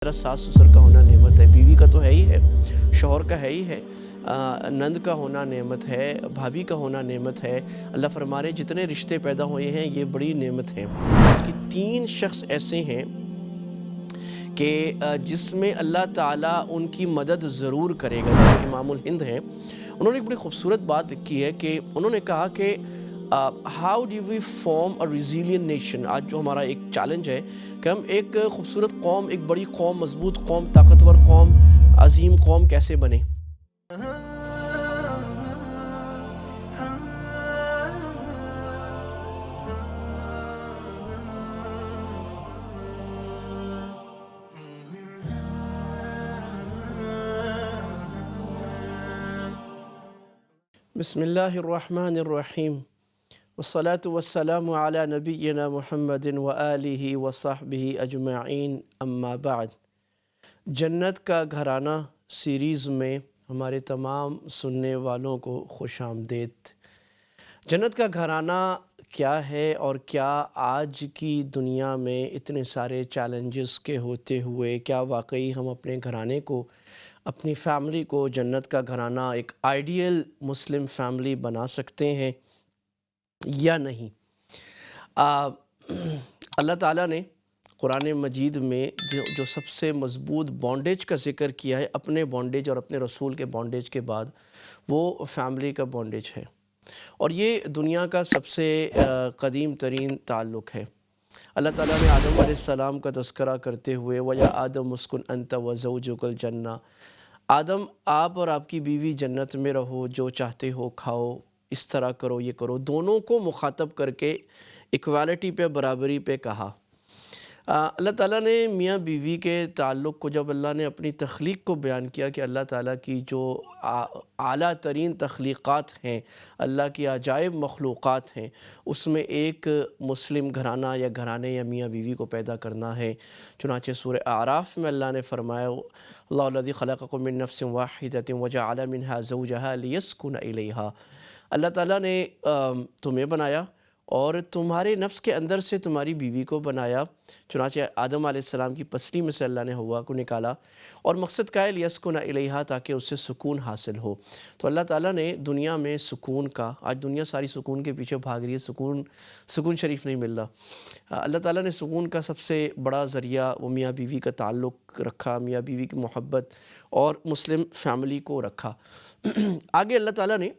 میرا ساس سسر کا ہونا نعمت ہے، بیوی کا تو ہے ہی ہے، شوہر کا ہے ہی ہے، نند کا ہونا نعمت ہے، بھابھی کا ہونا نعمت ہے۔ اللہ فرما رہے جتنے رشتے پیدا ہوئے ہیں یہ بڑی نعمت ہیں کہ 3 شخص ایسے ہیں کہ جس میں اللہ تعالیٰ ان کی مدد ضرور کرے گا۔ امام الہند ہیں، انہوں نے ایک بڑی خوبصورت بات لکھی ہے کہ انہوں نے کہا کہ how do we form a resilient nation. آج جو ہمارا ایک چیلنج ہے کہ ہم ایک خوبصورت قوم، ایک بڑی قوم، مضبوط قوم، طاقتور قوم، عظیم قوم کیسے بنے۔ بسم اللہ الرحمن الرحیم، والصلاة والسلام علی نبینا محمد وآلہ وصحبہ اجمعین، اما بعد۔ جنت کا گھرانہ سیریز میں ہمارے تمام سننے والوں کو خوش آمدید۔ جنت کا گھرانہ کیا ہے اور کیا آج کی دنیا میں اتنے سارے چیلنجز کے ہوتے ہوئے کیا واقعی ہم اپنے گھرانے کو، اپنی فیملی کو جنت کا گھرانہ، ایک آئیڈیل مسلم فیملی بنا سکتے ہیں یا نہیں؟ اللہ تعالیٰ نے قرآن مجید میں جو سب سے مضبوط بانڈیج کا ذکر کیا ہے، اپنے بانڈیج اور اپنے رسول کے بانڈیج کے بعد، وہ فیملی کا بانڈیج ہے، اور یہ دنیا کا سب سے قدیم ترین تعلق ہے۔ اللہ تعالیٰ نے آدم علیہ السلام کا تذکرہ کرتے ہوئے وَيَا آدَمُ اسْكُنْ أَنْتَ وَزَوْجُكَ الْجَنَّةَ، آدم آپ اور آپ کی بیوی جنت میں رہو، جو چاہتے ہو کھاؤ، اس طرح کرو، یہ کرو، دونوں کو مخاطب کر کے ایکوالٹی پہ، برابری پہ کہا۔ اللہ تعالیٰ نے میاں بیوی کے تعلق کو جب اللہ نے اپنی تخلیق کو بیان کیا کہ اللہ تعالیٰ کی جو اعلیٰ ترین تخلیقات ہیں، اللہ کی عجائب مخلوقات ہیں، اس میں ایک مسلم گھرانہ یا گھرانے یا میاں بیوی کو پیدا کرنا ہے۔ چنانچہ سورہ اعراف میں اللہ نے فرمایا اللہ الذی خلقکم من نفس واحدۃ وجعل منها زوجها لیسکن الیہا، اللہ تعالیٰ نے تمہیں بنایا اور تمہارے نفس کے اندر سے تمہاری بیوی کو بنایا۔ چنانچہ آدم علیہ السلام کی پسلی میں سے اللہ نے حوا کو نکالا، اور مقصد کا ہے لیسکن الیہا، تاکہ اس سے سکون حاصل ہو۔ تو اللہ تعالیٰ نے دنیا میں سکون کا، آج دنیا ساری سکون کے پیچھے بھاگ رہی ہے، سکون شریف نہیں مل رہا۔ اللہ تعالیٰ نے سکون کا سب سے بڑا ذریعہ وہ میاں بیوی کا تعلق رکھا، میاں بیوی کی محبت اور مسلم فیملی کو رکھا۔ آگے اللہ تعالیٰ نے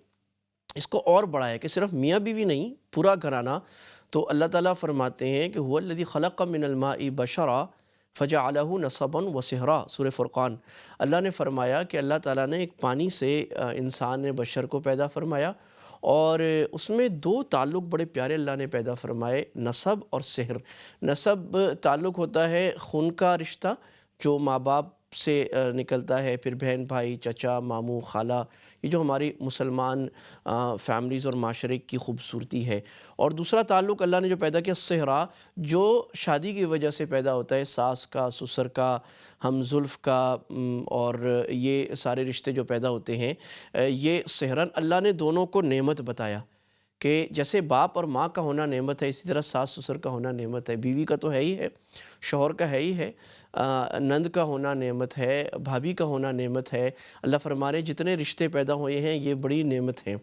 اس کو اور بڑھایا کہ صرف میاں بیوی نہیں، پورا گھرانہ۔ تو اللہ تعالیٰ فرماتے ہیں کہ هو الذی خلق من الماء بشرا فجعلہ نسبا وصہرا، سورہ فرقان۔ اللہ نے فرمایا کہ اللہ تعالیٰ نے ایک پانی سے انسان بشر کو پیدا فرمایا، اور اس میں 2 تعلق بڑے پیارے اللہ نے پیدا فرمائے، نسب اور صہر۔ نسب تعلق ہوتا ہے خون کا رشتہ جو ماں باپ سے نکلتا ہے، پھر بہن بھائی، چچا، ماموں، خالہ، یہ جو ہماری مسلمان فیملیز اور معاشرے کی خوبصورتی ہے۔ اور دوسرا تعلق اللہ نے جو پیدا کیا، صہرا، جو شادی کی وجہ سے پیدا ہوتا ہے، ساس کا، سسر کا، ہم زلف کا، اور یہ سارے رشتے جو پیدا ہوتے ہیں، یہ صہراً اللہ نے دونوں کو نعمت بتایا کہ جیسے باپ اور ماں کا ہونا نعمت ہے، اسی طرح ساس سسر کا ہونا نعمت ہے، بیوی کا تو ہے ہی ہے، شوہر کا ہے ہی ہے، نند کا ہونا نعمت ہے، بھابھی کا ہونا نعمت ہے۔ اللہ فرما رہے جتنے رشتے پیدا ہوئے ہیں یہ بڑی نعمت ہیں۔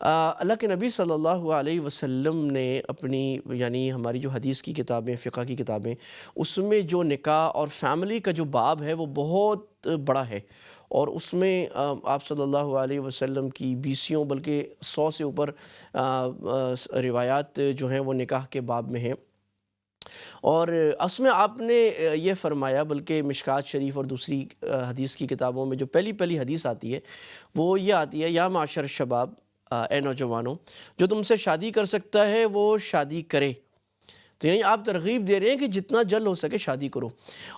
اللہ کے نبی صلی اللہ علیہ وسلم نے اپنی، یعنی ہماری جو حدیث کی کتابیں، فقہ کی کتابیں، اس میں جو نکاح اور فیملی کا جو باب ہے وہ بہت بڑا ہے، اور اس میں آپ صلی اللہ علیہ وسلم کی 20 بلکہ 100 سے اوپر روایات جو ہیں وہ نکاح کے باب میں ہیں۔ اور اس میں آپ نے یہ فرمایا، بلکہ مشکات شریف اور دوسری حدیث کی کتابوں میں جو پہلی حدیث آتی ہے وہ یہ آتی ہے، یا معاشر الشباب، اے نوجوانوں، جو تم سے شادی کر سکتا ہے وہ شادی کرے۔ تو یعنی آپ ترغیب دے رہے ہیں کہ جتنا جلد ہو سکے شادی کرو۔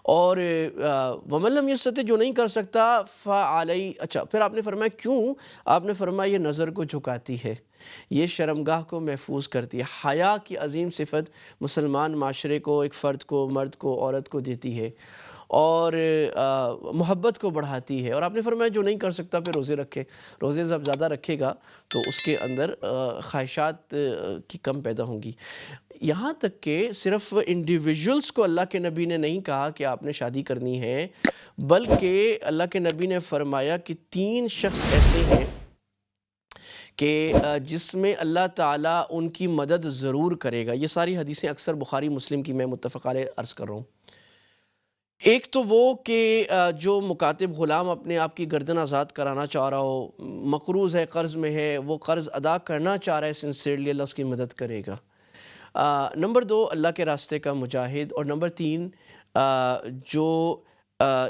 اور وَمَن لَّمْ يَسْتَطِعْ، جو نہیں کر سکتا، فَعَلَيْهِ، اچھا پھر آپ نے فرمایا کیوں؟ آپ نے فرمایا یہ نظر کو جھکاتی ہے، یہ شرمگاہ کو محفوظ کرتی ہے۔ حیا کی عظیم صفت مسلمان معاشرے کو، ایک فرد کو، مرد کو، عورت کو دیتی ہے۔ اور محبت کو بڑھاتی ہے۔ اور آپ نے فرمایا جو نہیں کر سکتا پھر روزے رکھے، روزے جب زیادہ رکھے گا تو اس کے اندر خواہشات کی کم پیدا ہوں گی۔ یہاں تک کہ صرف انڈیویجولز کو اللہ کے نبی نے نہیں کہا کہ آپ نے شادی کرنی ہے، بلکہ اللہ کے نبی نے فرمایا کہ 3 شخص ایسے ہیں کہ جس میں اللہ تعالیٰ ان کی مدد ضرور کرے گا۔ یہ ساری حدیثیں اکثر بخاری مسلم کی میں متفق علیہ عرض کر رہا ہوں۔ ایک تو وہ کہ جو مکاتب غلام اپنے آپ کی گردن آزاد کرانا چاہ رہا ہو، مقروض ہے، قرض میں ہے، وہ قرض ادا کرنا چاہ رہا ہے سنسیئرلی، اللہ اس کی مدد کرے گا۔ نمبر 2 اللہ کے راستے کا مجاہد، اور نمبر 3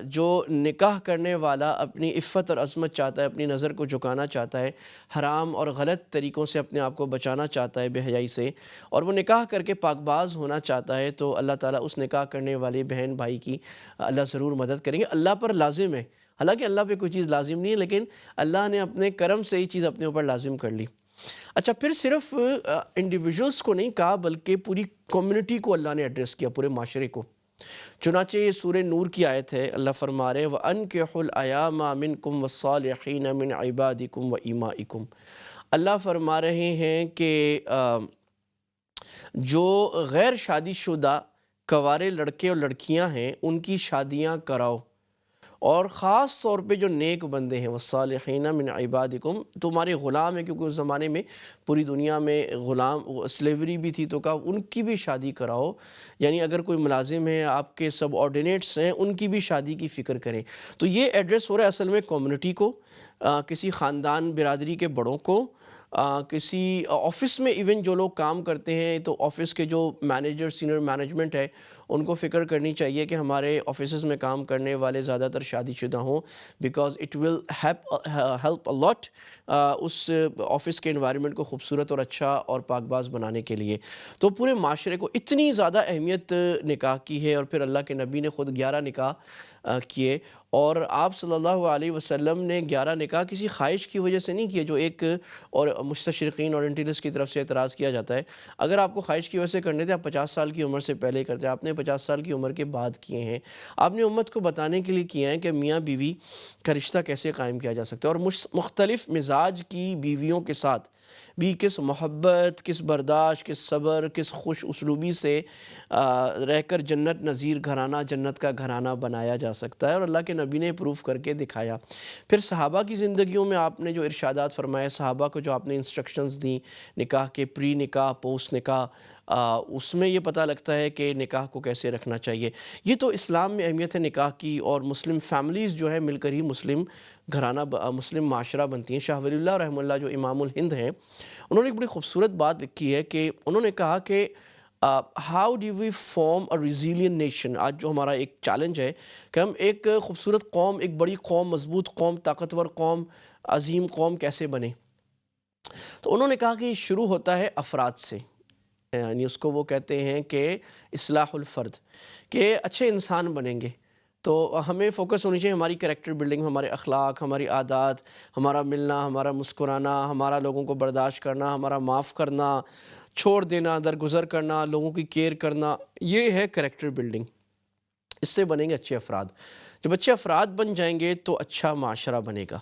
جو نکاح کرنے والا اپنی عفت اور عظمت چاہتا ہے، اپنی نظر کو جھکانا چاہتا ہے، حرام اور غلط طریقوں سے اپنے آپ کو بچانا چاہتا ہے، بے حیائی سے، اور وہ نکاح کر کے پاک باز ہونا چاہتا ہے، تو اللہ تعالیٰ اس نکاح کرنے والی بہن بھائی کی اللہ ضرور مدد کریں گے۔ اللہ پر لازم ہے، حالانکہ اللہ پہ کوئی چیز لازم نہیں ہے، لیکن اللہ نے اپنے کرم سے ہی چیز اپنے اوپر لازم کر لی۔ اچھا، پھر صرف انڈیویجولز کو نہیں کہا بلکہ پوری کمیونٹی کو اللہ نے ایڈریس کیا، پورے معاشرے کو۔ چنانچہ یہ سورہ نور کی آیت ہے، اللہ فرما رہے ہیں وَأَنكِحُوا الْأَيَامَ مِنْكُمْ وَالصَّالِحِينَ مِنْ عِبَادِكُمْ وَإِمَائِكُمْ۔ اللہ فرما رہے ہیں کہ جو غیر شادی شدہ کنوارے لڑکے اور لڑکیاں ہیں ان کی شادیاں کراؤ، اور خاص طور پہ جو نیک بندے ہیں والصالحین من عبادکم، تمہارے غلام ہیں، کیونکہ اس زمانے میں پوری دنیا میں غلام سلیوری بھی تھی، تو کہا ان کی بھی شادی کراؤ، یعنی اگر کوئی ملازم ہے، آپ کے سب آرڈینیٹس ہیں، ان کی بھی شادی کی فکر کریں۔ تو یہ ایڈریس ہو رہا ہے اصل میں کمیونٹی کو، کسی خاندان برادری کے بڑوں کو، کسی آفس میں ایون جو لوگ کام کرتے ہیں، تو آفس کے جو مینیجر سینئر مینجمنٹ ہے ان کو فکر کرنی چاہیے کہ ہمارے آفیسز میں کام کرنے والے زیادہ تر شادی شدہ ہوں، because it will help a lot اس آفس کے انوائرمنٹ کو خوبصورت اور اچھا اور پاک باز بنانے کے لیے۔ تو پورے معاشرے کو اتنی زیادہ اہمیت نکاح کی ہے، اور پھر اللہ کے نبی نے خود 11 نکاح کیے، اور آپ صلی اللہ علیہ وسلم نے 11 نکاح کسی خواہش کی وجہ سے نہیں کیے، جو ایک اور مستشرقین اور انٹیلیسٹ کی طرف سے اعتراض کیا جاتا ہے۔ اگر آپ کو خواہش کی وجہ سے کرنے تھے، آپ 50 سال کی عمر سے پہلے کرتے، آپ نے 50 سال کی عمر کے بعد کیے ہیں۔ آپ نے امت کو بتانے کے لیے کیا ہے کہ میاں بیوی کا رشتہ کیسے قائم کیا جا سکتا ہے، اور مختلف مزاج کی بیویوں کے ساتھ بھی کس محبت، کس برداشت، کس صبر، کس خوش اسلوبی سے رہ کر جنت نظیر گھرانہ، جنت کا گھرانہ بنایا جا سکتا ہے، اور اللہ کے نبی نے پروف کر کے دکھایا۔ پھر صحابہ کی زندگیوں میں آپ نے جو ارشادات فرمائے، صحابہ کو جو آپ نے انسٹرکشنز دیں نکاح کے، پری نکاح، پوسٹ نکاح، اس میں یہ پتہ لگتا ہے کہ نکاح کو کیسے رکھنا چاہیے۔ یہ تو اسلام میں اہمیت ہے نکاح کی، اور مسلم فیملیز جو ہے مل کر ہی مسلم گھرانہ، مسلم معاشرہ بنتی ہیں۔ شاہ ولی اللہ رحمہ اللہ جو امام الہند ہیں، انہوں نے ایک بڑی خوبصورت بات لکھی ہے کہ انہوں نے کہا کہ how do we form a resilient nation. آج جو ہمارا ایک چیلنج ہے کہ ہم ایک خوبصورت قوم، ایک بڑی قوم، مضبوط قوم، طاقتور قوم، عظیم قوم کیسے بنے؟ تو انہوں نے کہا کہ یہ شروع ہوتا ہے افراد سے، یعنی اس کو وہ کہتے ہیں کہ اصلاح الفرد، کہ اچھے انسان بنیں گے تو ہمیں فوکس ہونی چاہیے ہماری کریکٹر بلڈنگ، ہمارے اخلاق، ہماری عادات، ہمارا ملنا، ہمارا مسکرانا، ہمارا لوگوں کو برداشت کرنا، ہمارا معاف کرنا، چھوڑ دینا، درگزر کرنا، لوگوں کی کیئر کرنا، یہ ہے کریکٹر بلڈنگ۔ اس سے بنیں گے اچھے افراد۔ جب اچھے افراد بن جائیں گے تو اچھا معاشرہ بنے گا،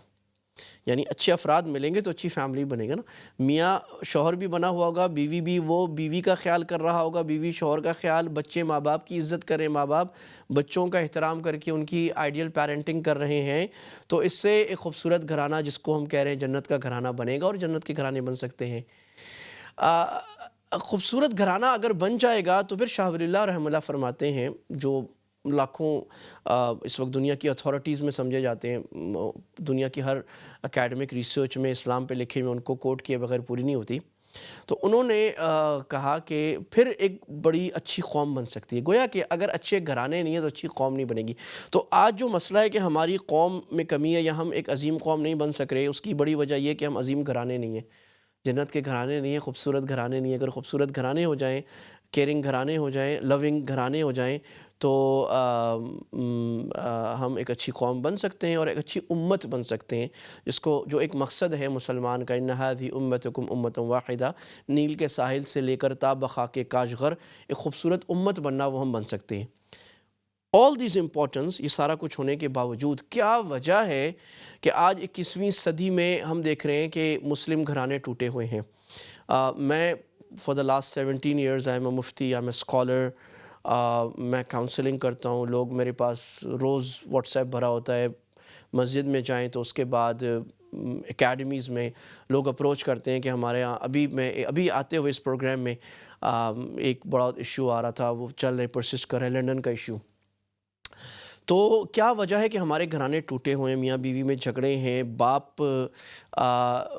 یعنی اچھے افراد ملیں گے تو اچھی فیملی بنے گا نا۔ میاں شوہر بھی بنا ہوا ہوگا، بیوی بھی، وہ بیوی کا خیال کر رہا ہوگا، بیوی شوہر کا خیال، بچے ماں باپ کی عزت کریں، ماں باپ بچوں کا احترام کر کے ان کی آئیڈیل پیرنٹنگ کر رہے ہیں، تو اس سے ایک خوبصورت گھرانہ جس کو ہم کہہ رہے ہیں جنت کا گھرانہ بنے گا، اور جنت کے گھرانے بن سکتے ہیں۔ خوبصورت گھرانہ اگر بن جائے گا تو پھر شاہ ولی اللہ رحمہ اللہ فرماتے ہیں، جو لاکھوں اس وقت دنیا کی اتھارٹیز میں سمجھے جاتے ہیں، دنیا کی ہر اکیڈمک ریسرچ میں اسلام پہ لکھے ہوئے ان کو کوٹ کیے بغیر پوری نہیں ہوتی، تو انہوں نے کہا کہ پھر ایک بڑی اچھی قوم بن سکتی ہے۔ گویا کہ اگر اچھے گھرانے نہیں ہیں تو اچھی قوم نہیں بنے گی۔ تو آج جو مسئلہ ہے کہ ہماری قوم میں کمی ہے یا ہم ایک عظیم قوم نہیں بن سک رہے، اس کی بڑی وجہ یہ کہ ہم عظیم گھرانے نہیں ہیں، جنت کے گھرانے نہیں ہیں، خوبصورت گھرانے نہیں ہیں۔ اگر خوبصورت گھرانے ہو جائیں، کیئرنگ گھرانے ہو جائیں، لونگ گھرانے ہو جائیں، تو ہم ایک اچھی قوم بن سکتے ہیں اور ایک اچھی امت بن سکتے ہیں، جس کو جو ایک مقصد ہے مسلمان کا، ان ھذی امتکم امۃ واحدہ، نیل کے ساحل سے لے کر تا بخاک کاشغر، ایک خوبصورت امت بننا، وہ ہم بن سکتے ہیں۔ آل دیز امپورٹنس، یہ سارا کچھ ہونے کے باوجود کیا وجہ ہے کہ آج 21ویں صدی میں ہم دیکھ رہے ہیں کہ مسلم گھرانے ٹوٹے ہوئے ہیں؟ میں for the last 17 years I am a Mufti, I am a scholar, میں کاؤنسلنگ کرتا ہوں، لوگ میرے پاس روز واٹس ایپ بھرا ہوتا ہے، مسجد میں جائیں تو اس کے بعد اکیڈمیز میں لوگ اپروچ کرتے ہیں کہ ہمارے ہاں ابھی آتے ہوئے اس پروگرام میں ایک بڑا ایشو آ رہا تھا، وہ چل رہے پرسسٹ کر رہے ہیں، لنڈن کا ایشو۔ تو کیا وجہ ہے کہ ہمارے گھرانے ٹوٹے ہوئے ہیں، میاں بیوی میں جھگڑے ہیں،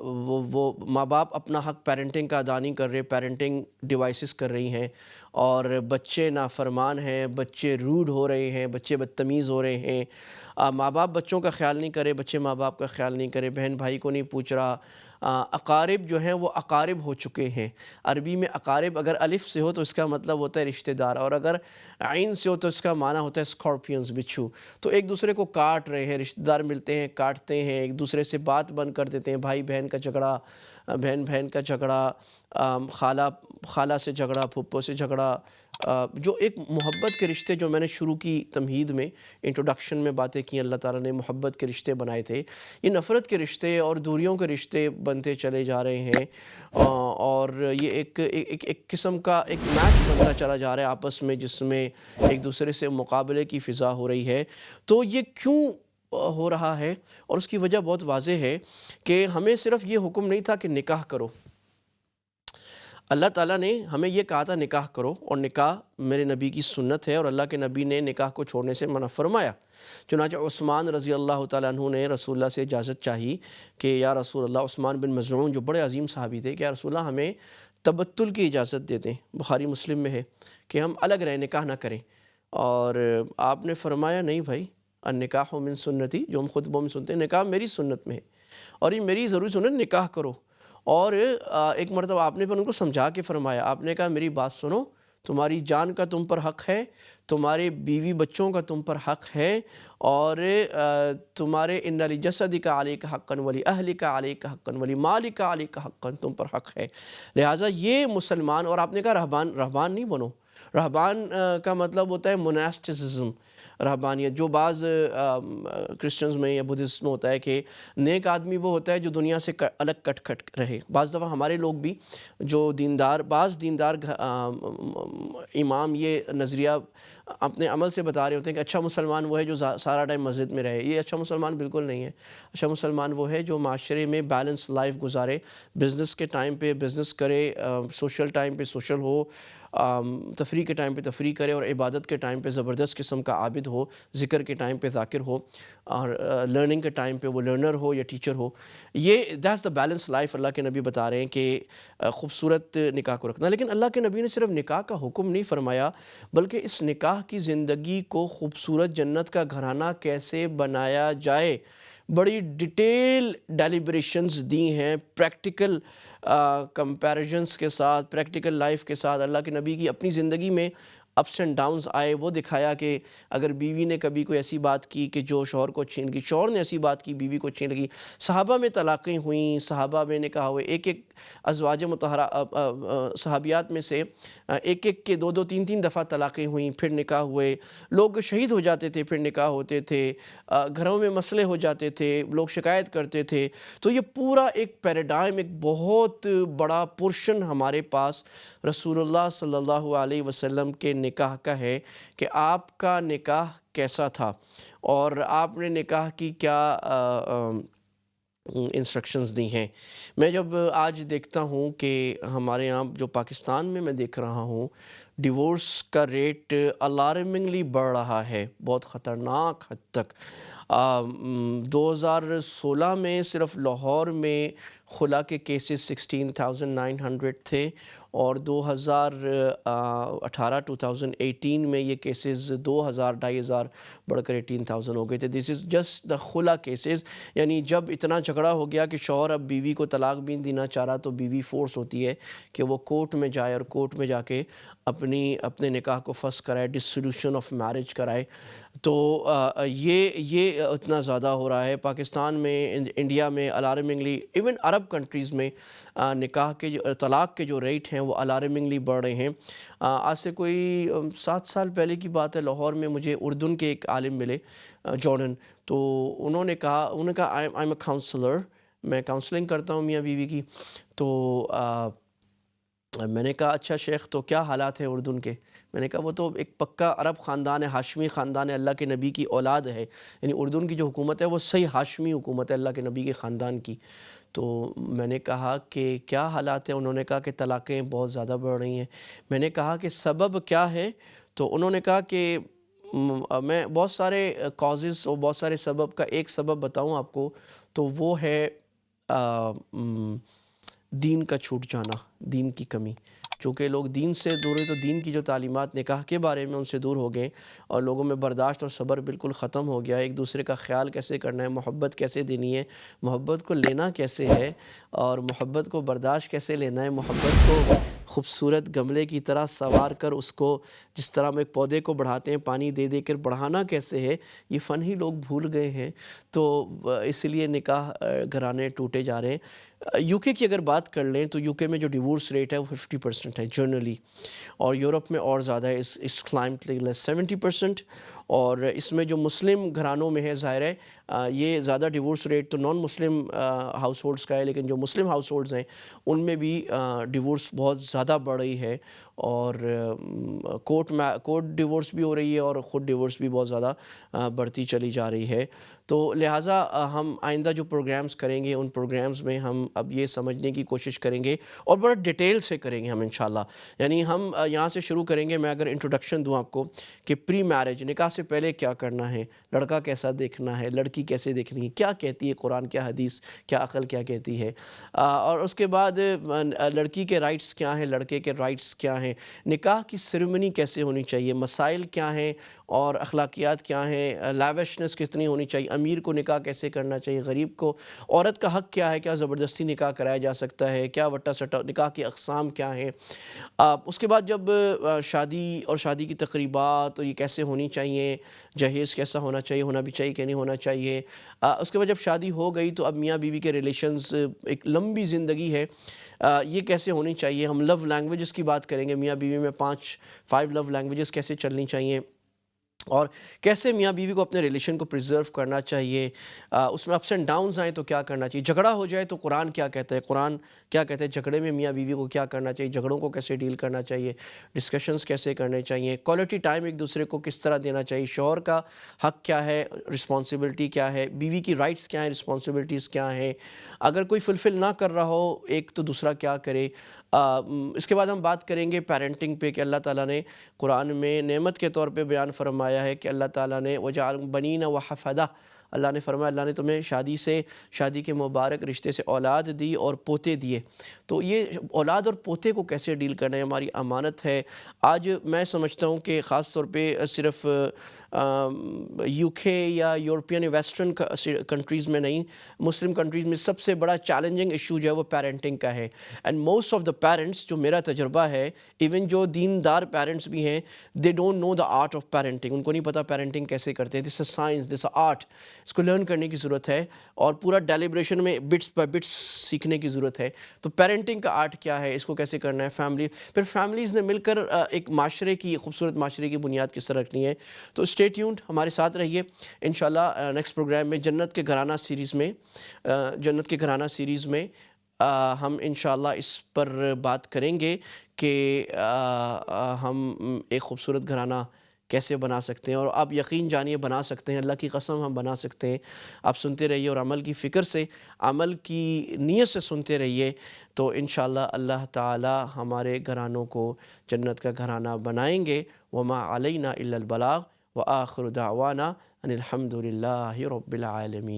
وہ ماں باپ اپنا حق پیرنٹنگ کا ادا نہیں کر رہے، پیرنٹنگ ڈیوائسز کر رہی ہیں، اور بچے نافرمان ہیں، بچے روڈ ہو رہے ہیں، بچے بدتمیز ہو رہے ہیں، ماں باپ بچوں کا خیال نہیں کرے، بچے ماں باپ کا خیال نہیں کرے، بہن بھائی کو نہیں پوچھ رہا، اقارب جو ہیں وہ اقارب ہو چکے ہیں۔ عربی میں اقارب اگر الف سے ہو تو اس کا مطلب ہوتا ہے رشتہ دار، اور اگر عین سے ہو تو اس کا معنی ہوتا ہے اسکارپینز، بچھو۔ تو ایک دوسرے کو کاٹ رہے ہیں، رشتہ دار ملتے ہیں کاٹتے ہیں، ایک دوسرے سے بات بند کر دیتے ہیں، بھائی بہن کا جھگڑا، بہن بہن کا جھگڑا، خالہ سے جھگڑا، پھپھو سے جھگڑا، جو ایک محبت کے رشتے، جو میں نے شروع کی تمہید میں انٹروڈکشن میں باتیں کی، اللہ تعالیٰ نے محبت کے رشتے بنائے تھے، یہ نفرت کے رشتے اور دوریوں کے رشتے بنتے چلے جا رہے ہیں، اور یہ ایک قسم کا ایک میچ بنتا چلا جا رہا ہے آپس میں، جس میں ایک دوسرے سے مقابلے کی فضا ہو رہی ہے۔ تو یہ کیوں ہو رہا ہے؟ اور اس کی وجہ بہت واضح ہے کہ ہمیں صرف یہ حکم نہیں تھا کہ نکاح کرو، اللہ تعالیٰ نے ہمیں یہ کہا تھا نکاح کرو، اور نکاح میرے نبی کی سنت ہے، اور اللہ کے نبی نے نکاح کو چھوڑنے سے منع فرمایا۔ چنانچہ عثمان رضی اللہ تعالیٰ عنہ نے رسول اللہ سے اجازت چاہی کہ یا رسول اللہ، عثمان بن مظعون جو بڑے عظیم صحابی تھے، کہ یا رسول اللہ ہمیں تبتل کی اجازت دے دیں، بخاری مسلم میں ہے کہ ہم الگ رہیں، نکاح نہ کریں۔ اور آپ نے فرمایا نہیں بھائی، النکاح من سنتی، جو ہم خطبوں میں سنتے ہیں، نکاح میری سنت میں ہے، اور یہ میری ضروری سنت، نکاح کرو۔ اور ایک مرتبہ آپ نے پھر ان کو سمجھا کے فرمایا، آپ نے کہا میری بات سنو، تمہاری جان کا تم پر حق ہے، تمہارے بیوی بچوں کا تم پر حق ہے، اور تمہارے ان لجسدک علیک حقا ولی اہلک علیک حقا ولی مالک علیک حقا، تم پر حق ہے۔ لہٰذا یہ مسلمان، اور آپ نے کہا رہبان نہیں بنو۔ رہبان کا مطلب ہوتا ہے monastic رہبانیت، جو بعض کرسچنز میں یا بدھسٹ میں ہوتا ہے کہ نیک آدمی وہ ہوتا ہے جو دنیا سے الگ کٹ رہے۔ بعض دفعہ ہمارے لوگ بھی جو بعض دیندار امام یہ نظریہ اپنے عمل سے بتا رہے ہوتے ہیں کہ اچھا مسلمان وہ ہے جو سارا ٹائم مسجد میں رہے۔ یہ اچھا مسلمان بالکل نہیں ہے۔ اچھا مسلمان وہ ہے جو معاشرے میں بیلنس لائف گزارے، بزنس کے ٹائم پہ بزنس کرے، سوشل ٹائم پہ سوشل ہو، تفریح کے ٹائم پہ تفریح کرے، اور عبادت کے ٹائم پہ زبردست قسم کا عابد ہو، ذکر کے ٹائم پہ ذاکر ہو، اور لرننگ کے ٹائم پہ وہ لرنر ہو یا ٹیچر ہو۔ یہ دیٹس دا بیلنس لائف اللہ کے نبی بتا رہے ہیں کہ خوبصورت نکاح کو رکھنا۔ لیکن اللہ کے نبی نے صرف نکاح کا حکم نہیں فرمایا، بلکہ اس نکاح کی زندگی کو خوبصورت جنت کا گھرانہ کیسے بنایا جائے، بڑی ڈیٹیل ڈیلیبریشنز دی ہیں، پریکٹیکل کمپیریزنس کے ساتھ، پریکٹیکل لائف کے ساتھ۔ اللہ کے نبی کی اپنی زندگی میں اپس اینڈ ڈاؤنز آئے، وہ دکھایا کہ اگر بیوی نے کبھی کوئی ایسی بات کی کہ جو شوہر کو اچھی لگی، شوہر نے ایسی بات کی بیوی کو اچھی لگی، صحابہ میں طلاقیں ہوئیں، صحابہ میں نکاح ہوئے، ایک ازواج مطہرہ صحابیات میں سے ایک کے دو تین دفعہ طلاقیں ہوئیں، پھر نکاح ہوئے، لوگ شہید ہو جاتے تھے، پھر نکاح ہوتے تھے، گھروں میں مسئلے ہو جاتے تھے، لوگ شکایت کرتے تھے۔ تو یہ پورا ایک پیراڈائم، ایک بہت بڑا پورشن ہمارے پاس رسول اللہ صلی اللہ علیہ وسلم کے نکاح کا ہے کہ آپ کا نکاح کیسا تھا، اور آپ نے نکاح کی کیا انسٹرکشنز دی ہیں۔ میں جب آج دیکھتا ہوں کہ ہمارے یہاں جو پاکستان میں دیکھ رہا ہوں، ڈیورس کا ریٹ الارمنگلی بڑھ رہا ہے، بہت خطرناک حد تک۔ 2016 میں صرف لاہور میں خلا کے کیسز 16,900 تھے، اور 2018 میں یہ کیسز 2,000-2,500 بڑھ کر 18,000 ہو گئے تھے۔ دس از جسٹ دا خلا کیسز، یعنی جب اتنا جھگڑا ہو گیا کہ شوہر اب بیوی کو طلاق بھی دینا چاہ رہا، تو بیوی فورس ہوتی ہے کہ وہ کورٹ میں جائے، اور کورٹ میں جا کے اپنے نکاح کو فسخ کرائے، ڈسولوشن آف میرج کرائے۔ تو یہ اتنا زیادہ ہو رہا ہے پاکستان میں، انڈیا میں الارمنگلی، ایون عرب کنٹریز میں نکاح کے جو طلاق کے جو ریٹ ہیں وہ الارمنگلی بڑھ رہے ہیں۔ آج سے کوئی 7 سال پہلے کی بات ہے، لاہور میں مجھے اردن کے ایک عالم ملے، جارڈن، تو انہوں نے کہا آئی ایم اے کاؤنسلر، میں کاؤنسلنگ کرتا ہوں میاں بیوی کی۔ تو میں نے کہا اچھا شیخ، تو کیا حالات ہیں اردن کے؟ میں نے کہا وہ تو ایک پکا عرب خاندان ہے، ہاشمی خاندان ہے، اللہ کے نبی کی اولاد ہے، یعنی اردن کی جو حکومت ہے وہ صحیح ہاشمی حکومت ہے اللہ کے نبی کے خاندان کی۔ تو میں نے کہا کہ کیا حالات ہیں؟ انہوں نے کہا کہ طلاقیں بہت زیادہ بڑھ رہی ہیں۔ میں نے کہا کہ سبب کیا ہے؟ تو انہوں نے کہا کہ میں بہت سارے کازز اور بہت سارے سبب کا ایک سبب بتاؤں آپ کو، تو وہ ہے دین کا چھوٹ جانا، دین کی کمی۔ چونکہ لوگ دین سے دور ہیں تو دین کی جو تعلیمات نکاح کے بارے میں ان سے دور ہو گئے، اور لوگوں میں برداشت اور صبر بالکل ختم ہو گیا ہے۔ ایک دوسرے کا خیال کیسے کرنا ہے، محبت کیسے دینی ہے، محبت کو لینا کیسے ہے، اور محبت کو برداشت کیسے لینا ہے، محبت کو خوبصورت گملے کی طرح سنوار کر اس کو جس طرح ہم ایک پودے کو بڑھاتے ہیں پانی دے دے کر بڑھانا کیسے ہے، یہ فن ہی لوگ بھول گئے ہیں۔ تو اس لیے نکاح گھرانے ٹوٹے جا رہے ہیں۔ یو کے کی اگر بات کر لیں تو یو کے میں جو ڈیورس ریٹ ہے وہ 50% ہے جنرلی، اور یورپ میں اور زیادہ ہے، اس کلائمٹ 70%۔ اور اس میں جو مسلم گھرانوں میں ہے، ظاہر ہے یہ زیادہ ڈیورس ریٹ تو نان مسلم ہاؤس ہولڈس کا ہے، لیکن جو مسلم ہاؤس ہولڈز ہیں ان میں بھی ڈیورس بہت زیادہ بڑھ رہی ہے، اور کورٹ ڈیورس بھی ہو رہی ہے، اور خود ڈیورس بھی بہت زیادہ بڑھتی چلی جا رہی ہے۔ تو لہٰذا ہم آئندہ جو پروگرامز کریں گے ان پروگرامز میں ہم اب یہ سمجھنے کی کوشش کریں گے، اور بڑا ڈیٹیل سے کریں گے ہم انشاءاللہ۔ یعنی ہم یہاں سے شروع کریں گے، میں اگر انٹروڈکشن دوں آپ کو کہ پری میرج، نکاح سے پہلے کیا کرنا ہے، لڑکا کیسا دیکھنا ہے، لڑکی کیسے دیکھنی ہے، کیا کہتی ہے قرآن، کیا حدیث، کیا عقل کیا کہتی ہے، اور اس کے بعد لڑکی کے رائٹس کیا ہیں، لڑکے کے رائٹس کیا ہیں، نکاح کی سیریمنی کیسے ہونی چاہیے، مسائل کیا ہیں اور اخلاقیات کیا ہیں، لیوشنس کتنی ہونی چاہیے، امیر کو نکاح کیسے کرنا چاہیے، غریب کو، عورت کا حق کیا ہے، کیا زبردستی نکاح کرایا جا سکتا ہے، کیا وٹا سٹا، نکاح کی اقسام کیا ہیں۔ اس کے بعد جب شادی اور شادی کی تقریبات یہ کیسے ہونی چاہیے، جہیز کیسا ہونا چاہیے، ہونا بھی چاہیے کہ نہیں ہونا چاہیے۔ اس کے بعد جب شادی ہو گئی تو اب میاں بیوی کے ریلیشنز، ایک لمبی زندگی ہے، یہ کیسے ہونی چاہیے۔ ہم لو لینگویجز کی بات کریں گے، میاں بیوی میں 5 لو لینگویجز کیسے چلنی چاہیے، اور کیسے میاں بیوی کو اپنے ریلیشن کو پریزرو کرنا چاہیے، اس میں اپس اینڈ ڈاؤنز آئیں تو کیا کرنا چاہیے، جھگڑا ہو جائے تو قرآن کیا کہتا ہے، قرآن کیا کہتا ہے جھگڑے میں میاں بیوی کو کیا کرنا چاہیے، جھگڑوں کو کیسے ڈیل کرنا چاہیے، ڈسکشنز کیسے کرنے چاہیے، کوالٹی ٹائم ایک دوسرے کو کس طرح دینا چاہیے، شوہر کا حق کیا ہے، رسپانسبلٹی کیا ہے، بیوی کی رائٹس کیا ہیں، رسپانسبلٹیز کیا ہیں، اگر کوئی فلفل نہ کر رہا ہو ایک تو دوسرا کیا کرے۔ اس کے بعد ہم بات کریں گے پیرنٹنگ پہ، کہ اللہ تعالیٰ نے قرآن میں نعمت کے طور پہ بیان فرمایا ہے کہ اللہ تعالیٰ نے وَجَعَلَ بَنِينَ وَحَفَدَةً، اللہ نے فرمایا اللہ نے تمہیں شادی کے مبارک رشتے سے اولاد دی اور پوتے دیے۔ تو یہ اولاد اور پوتے کو کیسے ڈیل کرنا ہے ہماری امانت ہے۔ آج میں سمجھتا ہوں کہ خاص طور پہ صرف یو کے یا یورپین ویسٹرن کنٹریز میں نہیں، مسلم کنٹریز میں سب سے بڑا چیلنجنگ ایشو جو ہے وہ پیرنٹنگ کا ہے۔ And most of the parents, جو میرا تجربہ ہے، ایون جو دیندار پیرنٹس بھی ہیں، they don't know the art of parenting, ان کو نہیں پتہ پیرنٹنگ کیسے کرتے ہیں۔ دس a science, this a art, اس کو لرن کرنے کی ضرورت ہے، اور پورا ڈیلیبریشن میں بٹس بائی بٹس سیکھنے کی ضرورت ہے۔ تو پیرنٹنگ کا آرٹ کیا ہے، اس کو کیسے کرنا ہے، پھر فیملیز نے مل کر ایک معاشرے کی، خوبصورت معاشرے کی بنیاد کس طرح رکھنی ہے۔ تو اسٹے ٹیونڈ، ہمارے ساتھ رہیے انشاءاللہ۔ نیکسٹ پروگرام میں جنت کے گھرانہ سیریز میں ہم انشاءاللہ اس پر بات کریں گے کہ ہم ایک خوبصورت گھرانہ کیسے بنا سکتے ہیں، اور آپ یقین جانیے بنا سکتے ہیں، اللہ کی قسم ہم بنا سکتے ہیں۔ آپ سنتے رہیے اور عمل کی فکر سے، عمل کی نیت سے سنتے رہیے، تو انشاءاللہ اللہ تعالی ہمارے گھرانوں کو جنت کا گھرانہ بنائیں گے۔ وما علینا الا البلاغ، وآخر دعوانا ان الحمد للہ رب العالمین۔